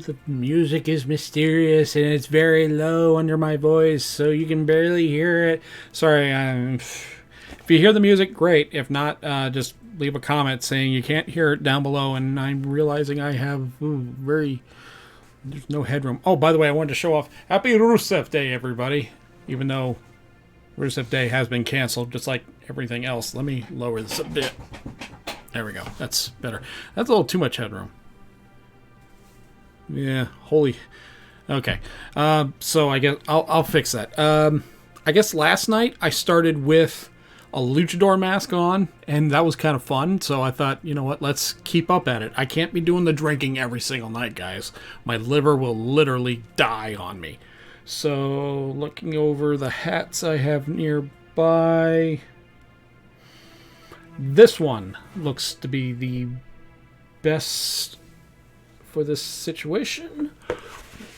the music is mysterious and it's very low under my voice, so you can barely hear it. Sorry, if you hear the music, great. If not, just leave a comment saying you can't hear it down below, and I'm realizing I have there's no headroom. Oh, by the way, I wanted to show off Happy Rusev Day, everybody. Even though Rusev Day has been canceled, just like everything else. Let me lower this a bit. There we go. That's better. That's a little too much headroom. Yeah, holy. Okay. So I guess I'll fix that. I guess last night I started with a luchador mask on, and that was kind of fun. So I thought, you know what, let's keep up at it. I can't be doing the drinking every single night, guys. My liver will literally die on me. So looking over the hats I have nearby, this one looks to be the best for this situation.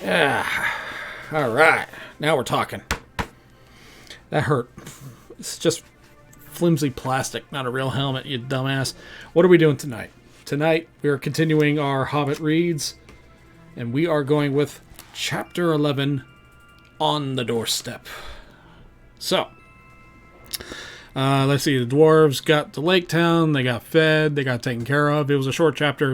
Yeah. All right. Now we're talking. That hurt. It's just flimsy plastic, not a real helmet, you dumbass. What are we doing tonight? Tonight, we are continuing our Hobbit reads, and we are going with Chapter 11, On the Doorstep. So, let's see, the dwarves got to Lake Town, they got fed, they got taken care of. It was a short chapter.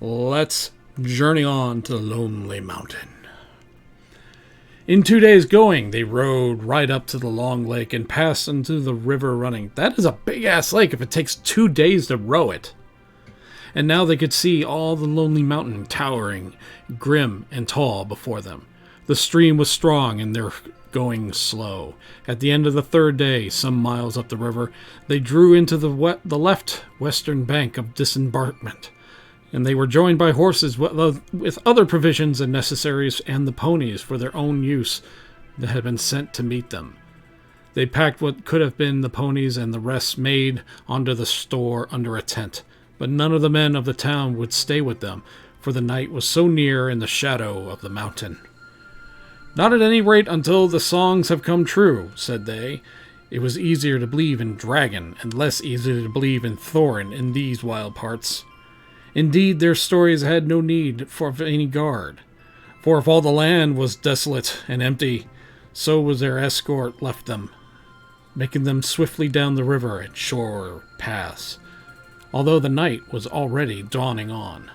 Let's journey on to the Lonely Mountain. In 2 days going, they rode right up to the long lake and passed into the river running. That is a big-ass lake if it takes 2 days to row it. And now they could see all the Lonely Mountain towering, grim and tall before them. The stream was strong and they're going slow. At the end of the 3rd day, some miles up the river, they drew into the left western bank of disembarkment. And they were joined by horses with other provisions and necessaries and the ponies for their own use that had been sent to meet them. They packed what could have been the ponies and the rest made onto the store under a tent, but none of the men of the town would stay with them, for the night was so near in the shadow of the mountain. Not at any rate until the songs have come true, said they. It was easier to believe in Dragon and less easy to believe in Thorin in these wild parts. Indeed, their stories had no need for any guard, for if all the land was desolate and empty, so was their escort left them, making them swiftly down the river and shore paths, although the night was already dawning on.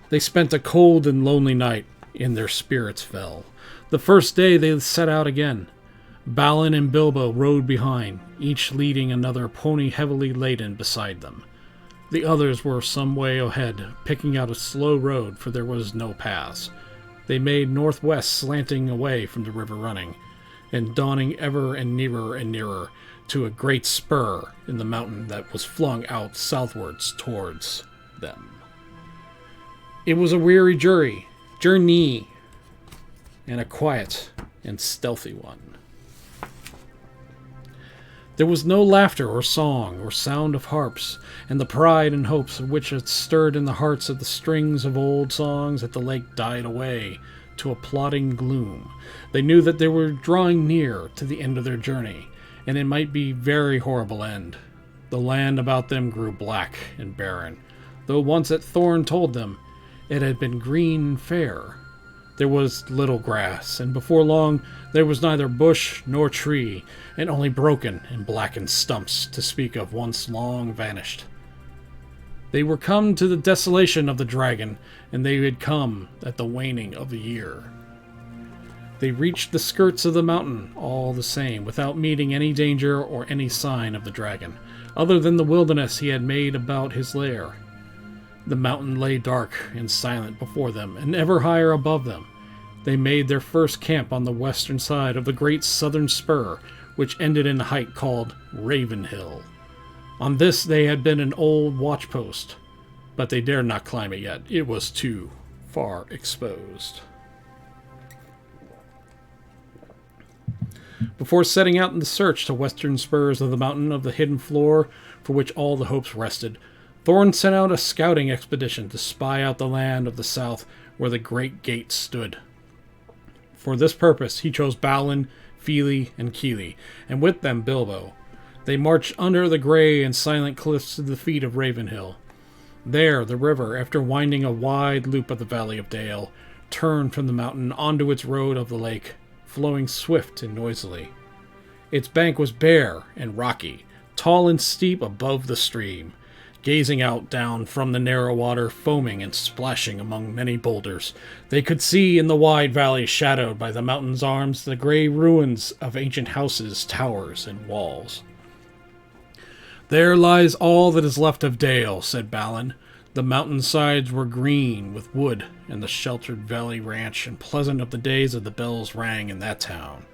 They spent a cold and lonely night, and their spirits fell. The first day they set out again. Balin and Bilbo rode behind, each leading another pony heavily laden beside them. The others were some way ahead, picking out a slow road, for there was no paths. They made northwest, slanting away from the river running, and dawning ever and nearer to a great spur in the mountain that was flung out southwards towards them. It was a weary journey, and a quiet and stealthy one. There was no laughter or song or sound of harps, and the pride and hopes which had stirred in the hearts of the strings of old songs at the lake died away to a plodding gloom. They knew that they were drawing near to the end of their journey, and it might be a very horrible end. The land about them grew black and barren, though once that Thorin told them it had been green and fair. There was little grass, and before long there was neither bush nor tree, and only broken and blackened stumps to speak of once long vanished. They were come to the desolation of the dragon, and they had come at the waning of the year. They reached the skirts of the mountain all the same, without meeting any danger or any sign of the dragon, other than the wilderness he had made about his lair. The mountain lay dark and silent before them, and ever higher above them. They made their first camp on the western side of the great southern spur, which ended in a height called Raven Hill. On this they had been an old watchpost, but they dared not climb it yet. It was too far exposed. Before setting out in the search to western spurs of the mountain of the hidden floor for which all the hopes rested, Thorin sent out a scouting expedition to spy out the land of the south where the great gate stood. For this purpose he chose Balin, Fili, and Kili, and with them Bilbo. They marched under the grey and silent cliffs to the feet of Ravenhill. There, the river, after winding a wide loop of the Valley of Dale, turned from the mountain onto its road of the lake, flowing swift and noisily. Its bank was bare and rocky, tall and steep above the stream, gazing out down from the narrow water, foaming and splashing among many boulders. They could see in the wide valley shadowed by the mountain's arms the gray ruins of ancient houses, towers, and walls. "There lies all that is left of Dale," said Balin. The mountain sides were green with wood, and the sheltered valley ranch, and pleasant of the days of the bells rang in that town.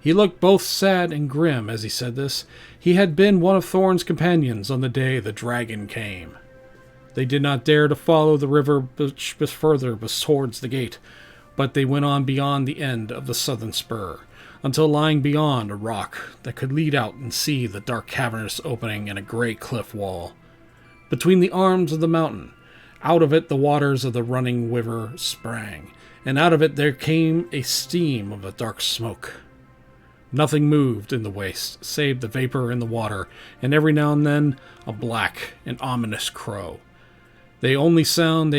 He looked both sad and grim as he said this. He had been one of Thorn's companions on the day the dragon came. They did not dare to follow the river much further towards the gate, but they went on beyond the end of the southern spur, until lying beyond a rock that could lead out and see the dark cavernous opening in a grey cliff wall. Between the arms of the mountain, out of it the waters of the running river sprang, and out of it there came a steam of a dark smoke. Nothing moved in the waste, save the vapor in the water, and every now and then a black and ominous crow. The only sound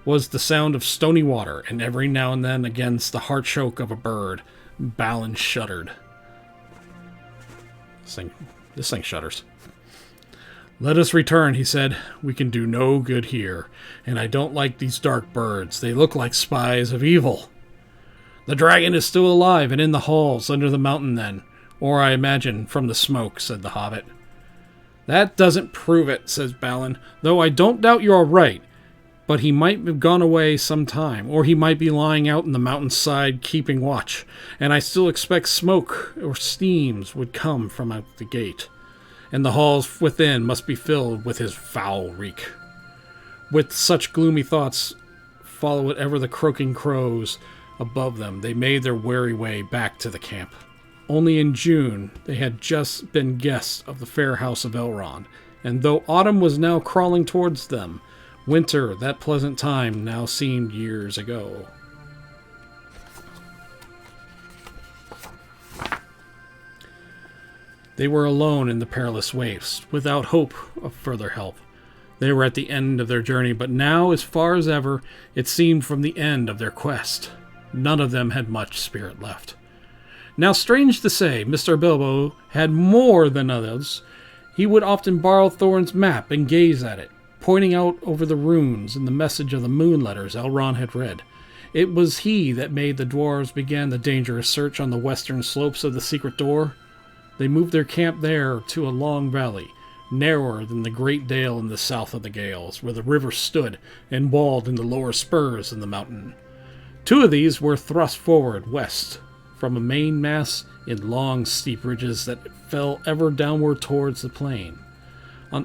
was the sound of stony water, and every now and then against the heart choke of a bird. Balin shuddered. This thing shudders. "Let us return," he said. "We can do no good here, and I don't like these dark birds. They look like spies of evil." "The dragon is still alive and in the halls under the mountain then, or I imagine from the smoke," said the Hobbit. "That doesn't prove it," says Balin, "though I don't doubt you are right. But he might have gone away some time, or he might be lying out in the mountainside keeping watch, and I still expect smoke or steams would come from out the gate, and the halls within must be filled with his foul reek." With such gloomy thoughts, followed ever the croaking crows above them, they made their weary way back to the camp. Only in June they had just been guests of the fair house of Elrond, and though autumn was now crawling towards them, winter, that pleasant time, now seemed years ago. They were alone in the perilous waste, without hope of further help. They were at the end of their journey, but now, as far as ever, it seemed from the end of their quest. None of them had much spirit left. Now, strange to say, Mr. Bilbo had more than others. He would often borrow Thorin's map and gaze at it, pointing out over the runes and the message of the moon letters Elrond had read. It was he that made the dwarves begin the dangerous search on the western slopes of the secret door. They moved their camp there to a long valley, narrower than the great dale in the south of the Gales, where the river stood and walled in the lower spurs of the mountain. Two of these were thrust forward west from a main mass in long, steep ridges that fell ever downward towards the plain.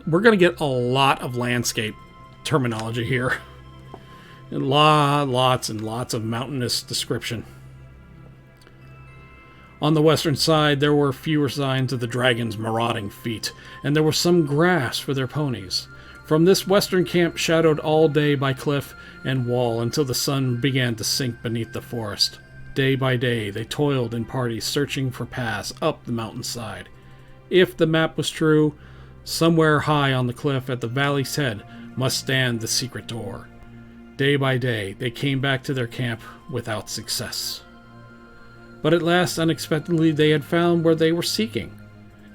We're going to get a lot of landscape terminology here. Lots and lots of mountainous description. On the western side, there were fewer signs of the dragon's marauding feet, and there was some grass for their ponies. From this western camp, shadowed all day by cliff and wall until the sun began to sink beneath the forest. Day by day, they toiled in parties, searching for paths up the mountainside. If the map was true, somewhere high on the cliff at the valley's head must stand the secret door. Day by day, they came back to their camp without success. But at last, unexpectedly, they had found where they were seeking.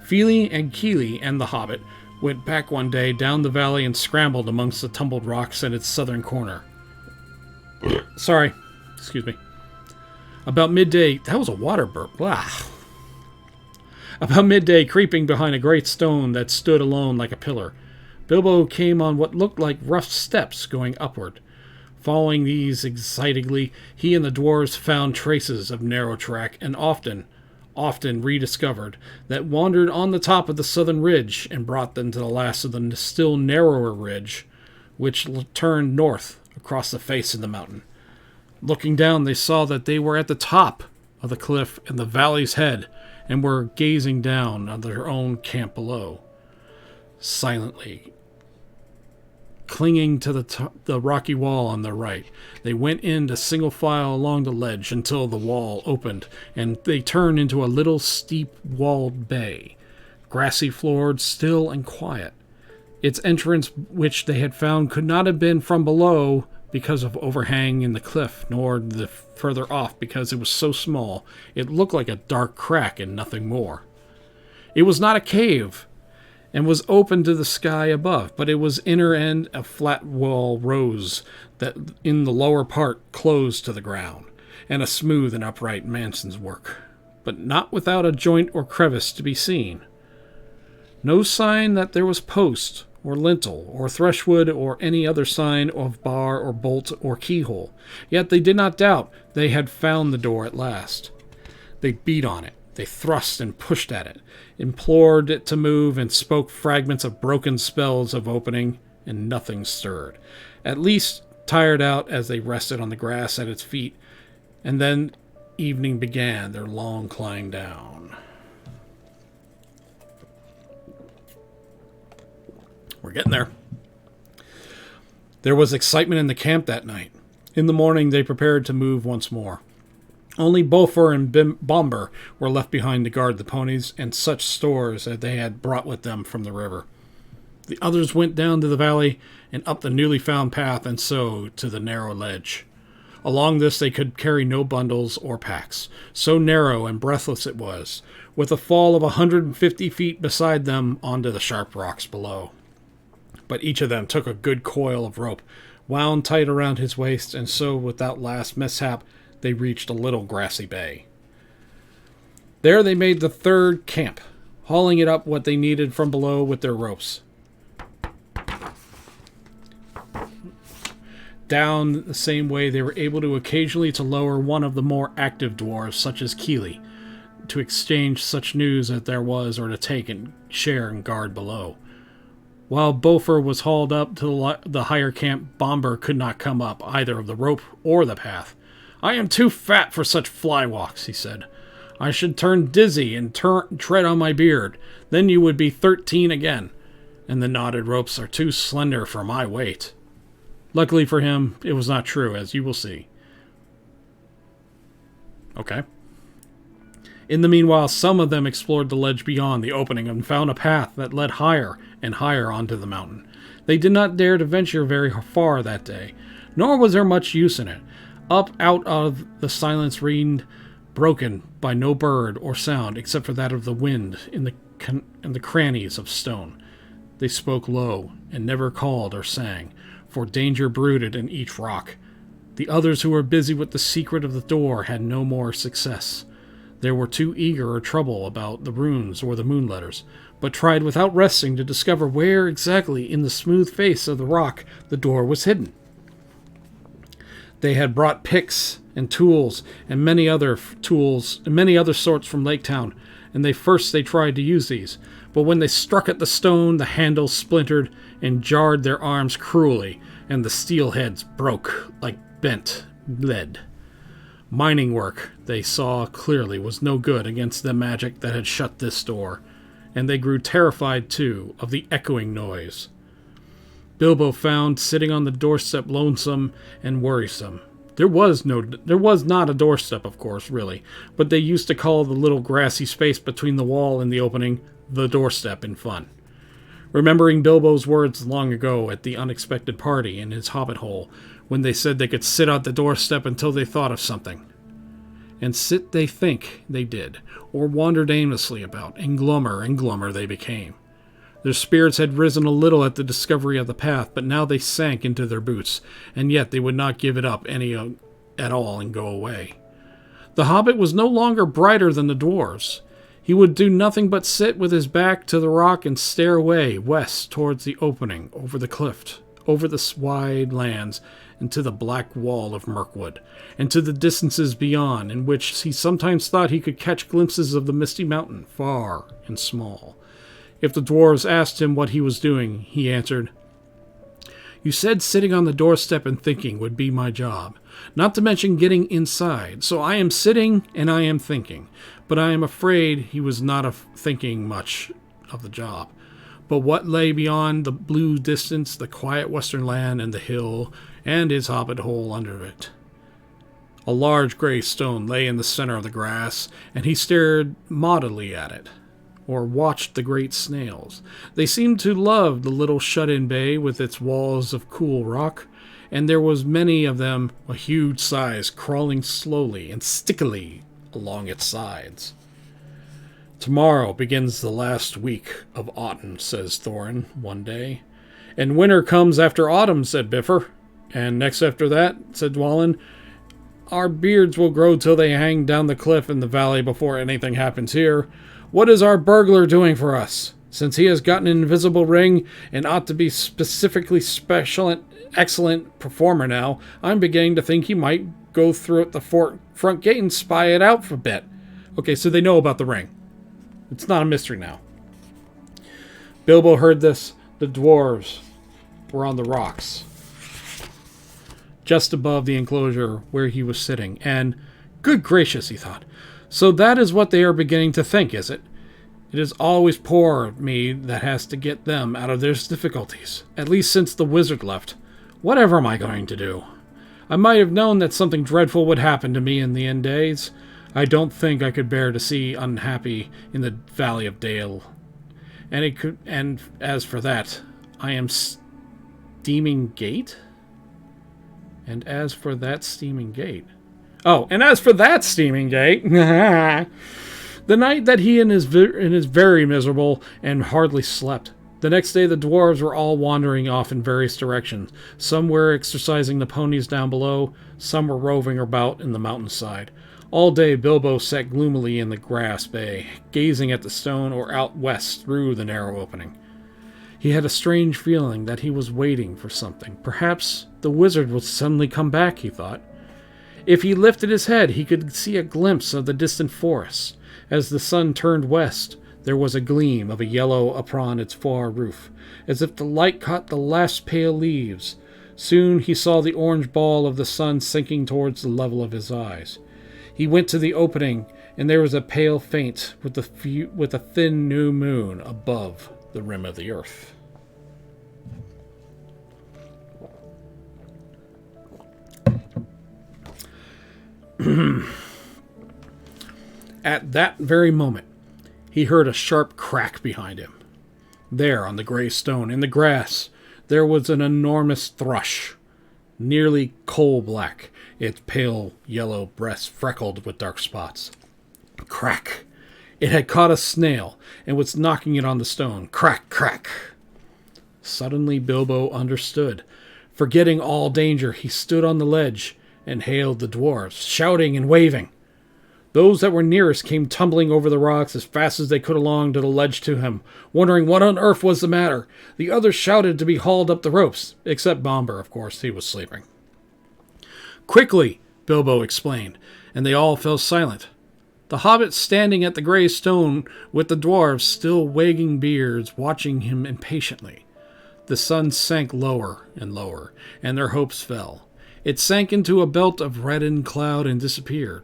Fili and Kili and the Hobbit went back one day down the valley and scrambled amongst the tumbled rocks at its southern corner. Sorry, excuse me. About midday, that was a water burp. Blah. About midday, creeping behind a great stone that stood alone like a pillar, Bilbo came on what looked like rough steps going upward. Following these excitedly, he and the dwarves found traces of narrow track, and often rediscovered, that wandered on the top of the southern ridge and brought them to the last of the still narrower ridge, which turned north across the face of the mountain. Looking down, they saw that they were at the top of the cliff in the valley's head, and were gazing down on their own camp below. Silently, clinging to the rocky wall on their right, they went in single file along the ledge until the wall opened, and they turned into a little steep-walled bay, grassy-floored, still and quiet. Its entrance, which they had found, could not have been from below because of overhang in the cliff, nor the further off because it was so small it looked like a dark crack and nothing more. It was not a cave, and was open to the sky above, but it was inner end a flat wall rose that in the lower part closed to the ground, and a smooth and upright mason's work, but not without a joint or crevice to be seen. No sign that there was post, or lintel, or thrushwood, or any other sign of bar or bolt or keyhole. Yet they did not doubt they had found the door at last. They beat on it. They thrust and pushed at it, implored it to move, and spoke fragments of broken spells of opening, and nothing stirred. At least tired out as they rested on the grass at its feet, and then evening began their long climb down. We're getting there. There was excitement in the camp that night. In the morning they prepared to move once more. Only Bofer and Bomber were left behind to guard the ponies and such stores as they had brought with them from the river. The others went down to the valley and up the newly found path and so to the narrow ledge. Along this they could carry no bundles or packs, so narrow and breathless it was, with a fall of 150 feet beside them onto the sharp rocks below. But each of them took a good coil of rope, wound tight around his waist, and so without last mishap they reached a little grassy bay. There they made the third camp, hauling it up what they needed from below with their ropes. Down the same way they were able to occasionally to lower one of the more active dwarves, such as Keeley, to exchange such news as there was or to take and share and guard below. While Bofer was hauled up to the higher camp, Bomber could not come up either of the rope or the path. "I am too fat for such fly walks," he said. "I should turn dizzy and tread on my beard. Then you would be 13 again. And the knotted ropes are too slender for my weight." Luckily for him, it was not true, as you will see. Okay. In the meanwhile, some of them explored the ledge beyond the opening and found a path that led higher and higher onto the mountain. They did not dare to venture very far that day, nor was there much use in it. Up out of the silence reigned, broken by no bird or sound except for that of the wind in the crannies of stone. They spoke low and never called or sang, for danger brooded in each rock. The others who were busy with the secret of the door had no more success. They were too eager or trouble about the runes or the moon letters, but tried without resting to discover where exactly in the smooth face of the rock the door was hidden. They had brought picks and tools and many other sorts from Lake Town, and they tried to use these, but when they struck at the stone, the handles splintered and jarred their arms cruelly, and the steel heads broke like bent lead. Mining work, they saw clearly, was no good against the magic that had shut this door, and they grew terrified, too, of the echoing noise. Bilbo found sitting on the doorstep lonesome and worrisome. There was not a doorstep, of course, really, but they used to call the little grassy space between the wall and the opening the doorstep in fun. Remembering Bilbo's words long ago at the unexpected party in his hobbit hole, when they said they could sit on the doorstep until they thought of something. And sit they think they did, or wandered aimlessly about, and glummer they became. Their spirits had risen a little at the discovery of the path, but now they sank into their boots, and yet they would not give it up any at all and go away. The hobbit was no longer brighter than the dwarves. He would do nothing but sit with his back to the rock and stare away west towards the opening, over the cliff, over the wide lands, and to the black wall of Mirkwood, and to the distances beyond, in which he sometimes thought he could catch glimpses of the misty mountain, far and small. If the dwarves asked him what he was doing, he answered, "You said sitting on the doorstep and thinking would be my job, not to mention getting inside, so I am sitting and I am thinking, but I am afraid he was not thinking much of the job. But what lay beyond the blue distance, the quiet western land and the hill, and his hobbit hole under it. A large gray stone lay in the center of the grass, and he stared moodily at it. or watched the great snails. They seemed to love the little shut-in bay with its walls of cool rock, and there was many of them a huge size crawling slowly and stickily along its sides. "Tomorrow begins the last week of autumn," says Thorin one day. "And winter comes after autumn," said Bifur. "And next after that," said Dwalin, "our beards will grow till they hang down the cliff in the valley before anything happens here. What is our burglar doing for us? Since he has gotten an invisible ring and ought to be specifically excellent performer now, I'm beginning to think he might go through at the front gate and spy it out for a bit." Okay, so they know about the ring. It's not a mystery now. Bilbo heard this. The dwarves were on the rocks just above the enclosure where he was sitting, and, good gracious, he thought, so that is what they are beginning to think, is it? It is always poor me that has to get them out of their difficulties, at least since the wizard left. Whatever am I going to do? I might have known that something dreadful would happen to me in the end days. I don't think I could bear to see unhappy in the Valley of Dale. And as for that, I am steaming gate? And as for that steaming gate. The night that he is very miserable and hardly slept. The next day the dwarves were all wandering off in various directions. Some were exercising the ponies down below, some were roving about in the mountainside. All day Bilbo sat gloomily in the grass bay, gazing at the stone or out west through the narrow opening. He had a strange feeling that he was waiting for something. Perhaps the wizard would suddenly come back, he thought. If he lifted his head, he could see a glimpse of the distant forest. As the sun turned west, there was a gleam of a yellow upon its far roof, as if the light caught the last pale leaves. Soon he saw the orange ball of the sun sinking towards the level of his eyes. He went to the opening, and there was a pale faint with a thin new moon above the rim of the earth. At that very moment, he heard a sharp crack behind him. There, on the gray stone, in the grass, there was an enormous thrush, nearly coal-black, its pale yellow breast freckled with dark spots. Crack! It had caught a snail and was knocking it on the stone. Crack, crack! Suddenly Bilbo understood. Forgetting all danger, he stood on the ledge and hailed the dwarves, shouting and waving. Those that were nearest came tumbling over the rocks as fast as they could along to the ledge to him, wondering what on earth was the matter. The others shouted to be hauled up the ropes, except Bombur, of course, he was sleeping. "Quickly," Bilbo explained, and they all fell silent. The hobbits standing at the grey stone with the dwarves still wagging beards, watching him impatiently. The sun sank lower and lower, and their hopes fell. It sank into a belt of reddened cloud and disappeared.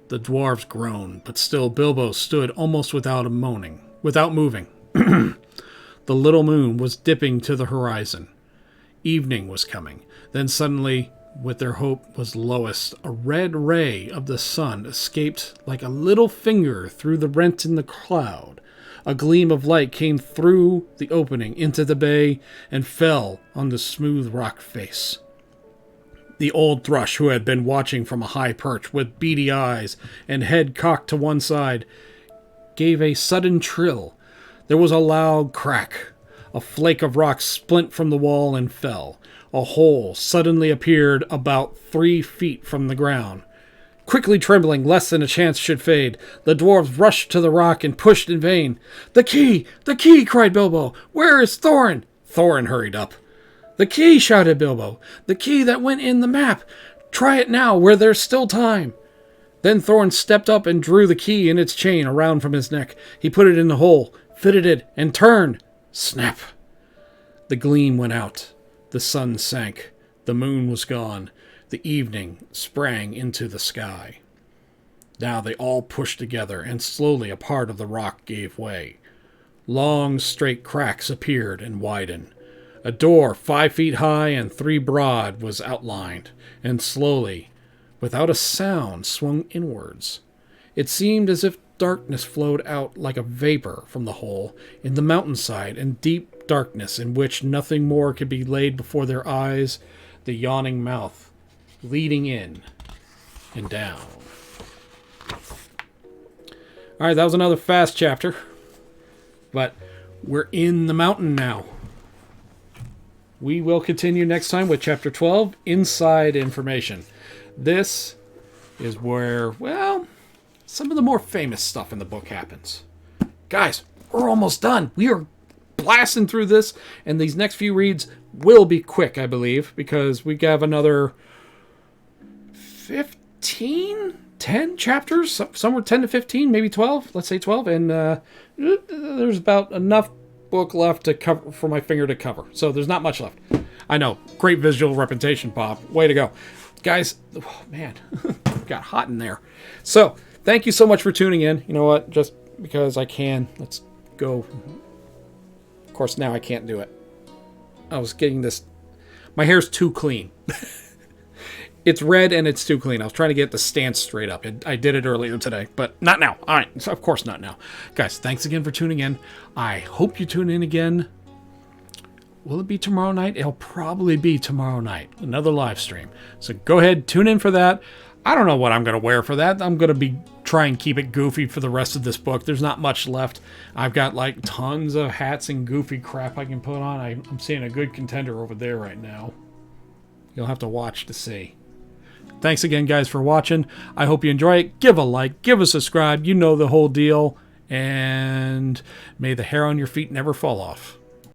The dwarves groaned, but still Bilbo stood almost without moving. The little moon was dipping to the horizon. Evening was coming. Then suddenly, with their hope was lowest, a red ray of the sun escaped like a little finger through the rent in the cloud. A gleam of light came through the opening into the bay and fell on the smooth rock face. The old thrush, who had been watching from a high perch with beady eyes and head cocked to one side, gave a sudden trill. There was a loud crack. A flake of rock splint from the wall and fell. A hole suddenly appeared about 3 feet from the ground. Quickly trembling, lest a chance should fade, the dwarves rushed to the rock and pushed in vain. "The key! The key!" cried Bilbo. "Where is Thorin?" Thorin hurried up. "The key!" shouted Bilbo. "The key that went in the map! Try it now, where there's still time!" Then Thorin stepped up and drew the key in its chain around from his neck. He put it in the hole, fitted it, and turned. Snap! The gleam went out. The sun sank. The moon was gone. The evening sprang into the sky. Now they all pushed together, and slowly a part of the rock gave way. Long, straight cracks appeared and widened. A door 5 feet high and 3 broad was outlined, and slowly, without a sound, swung inwards. It seemed as if darkness flowed out like a vapor from the hole in the mountainside, and deep darkness in which nothing more could be laid before their eyes, the yawning mouth leading in and down. All right, that was another fast chapter, but we're in the mountain now. We will continue next time with Chapter 12, Inside Information. This is where, well, some of the more famous stuff in the book happens. Guys, we're almost done. We are blasting through this, and these next few reads will be quick, I believe, because we have another 10 chapters, somewhere 10 to 15, maybe 12, let's say 12, and there's about enough book left to cover for my finger to cover, so there's not much left. I know, great visual representation, Bob, way to go. Guys, oh man, got hot in there. So, thank you so much for tuning in. You know what, just because I can, let's go. Of course, now I can't do it. I was getting this, my hair's too clean. It's red and it's too clean. I was trying to get the stance straight up. I did it earlier today, but not now. All right, so of course not now. Guys, thanks again for tuning in. I hope you tune in again. Will it be tomorrow night? It'll probably be tomorrow night. Another live stream. So go ahead, tune in for that. I don't know what I'm going to wear for that. I'm going to try and keep it goofy for the rest of this book. There's not much left. I've got like tons of hats and goofy crap I can put on. I'm seeing a good contender over there right now. You'll have to watch to see. Thanks again, guys, for watching. I hope you enjoy it. Give a like, give a subscribe. You know the whole deal. And may the hair on your feet never fall off.